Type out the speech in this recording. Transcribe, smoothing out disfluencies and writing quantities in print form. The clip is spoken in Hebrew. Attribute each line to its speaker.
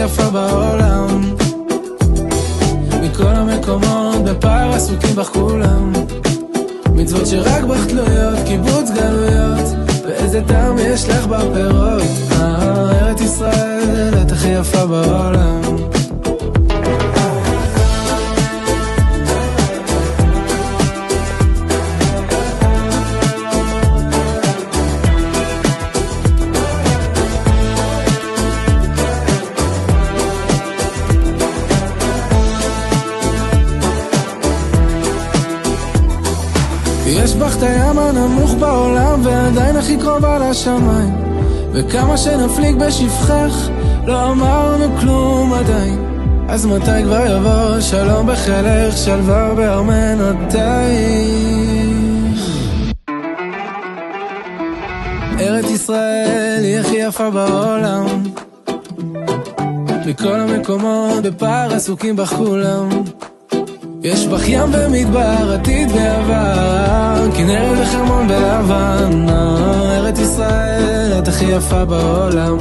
Speaker 1: יפה בעולם. מכל המקומות בפער עסוקים בך כולם, מצוות שרק בך תלויות, קיבוץ גלויות, ואיזה טעם יש לך בפירות. ארץ ישראל, את הכי יפה בעולם. יש בך את הים הנמוך בעולם ועדיין הכי קרובה לשמיים, וכמה שנפליג בשפחך לא אמרנו כלום עדיין. אז מתי כבר יבוא שלום בחילך, שלווה בארמנותייך? ארץ ישראל היא הכי יפה בעולם, מכל המקומות בפער עסוקים בך כולם. יש בך ים ומדבר, עתיד ועבר, כנרת וחרמון בלבן. ארץ ישראל, את הכי יפה בעולם.